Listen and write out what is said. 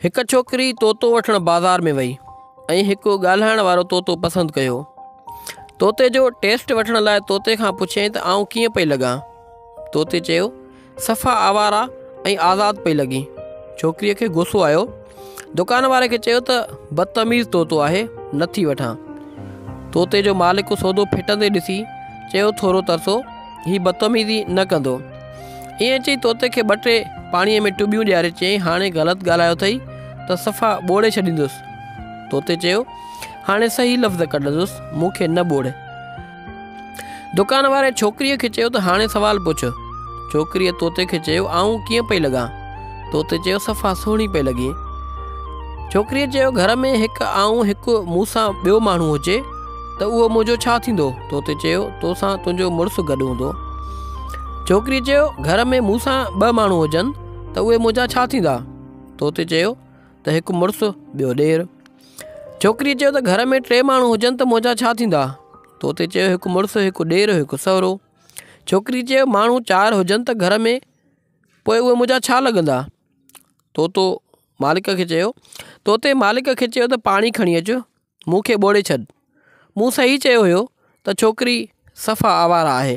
एक छोकरी तोतो वठण बाज़ार में वई ऐं हिकु ॻाल्हाइण वारो तोतो पसंद कयो। तोते जो टेस्ट वठण लाइ तोते खां पुछियईं त आउं कीअं पई लॻां। तोते चयो सफ़ा आवारा ऐं आज़ाद पई लॻी। छोकिरीअ खे गुस्सो आयो। दुकान वारे खे चयो त बदतमीज़ तोतो आहे, नथी वठां। तोते जो मालिक सौदो फिटंदे ॾिसी चयो थोरो तरसो, हीअ बदतमीज़ी न कंदो। ईअं चई तोते खे ॿ टे पाणीअ में टुबियूं ॾियारे चयईं हाणे ग़लति ॻाल्हायो अथई त सफ़ा ॿोड़े छॾींदुसि। तोते चयो हाणे सही लफ़्ज़ कढंदुसि, मूंखे न ॿोड़े। दुकान वारे छोकिरीअ खे चयो त हाणे सुवालु पुछ। छोकिरीअ तोते खे चयो आउं कीअं पई लॻां। तोते चयो सफ़ा सुहिणी पई लॻी। छोकिरीअ चयो घर में हिकु मूंसां ॿियो माण्हू हुजे त उहो मुंहिंजो छा थींदो। तोते चयो तोसां तुंहिंजो मुड़ुसु गॾु हूंदो। छोकिरीअ चयो घर में मूंसां ॿ माण्हू हुजनि त उहे मुंहिंजा छा थींदा। तोते चयो त हिकु मुड़ुसु ॿियो ॾेरु। छोकिरीअ चयो त घर में टे माण्हू हुजनि त मुंहिंजा छा थींदा। तोते चयो हिकु मुड़ुसु, हिकु ॾेरु, हिकु सहुरो। छोकिरी चयो माण्हू चारि हुजनि त घर में पोइ उहे मुंहिंजा छा लॻंदा। तोते मालिक खे चयो त पाणी खणी अचु, मूंखे ॿोड़े छॾ। मूं सही चयो हुयो त छोकिरी सफ़ा आवारा आहे।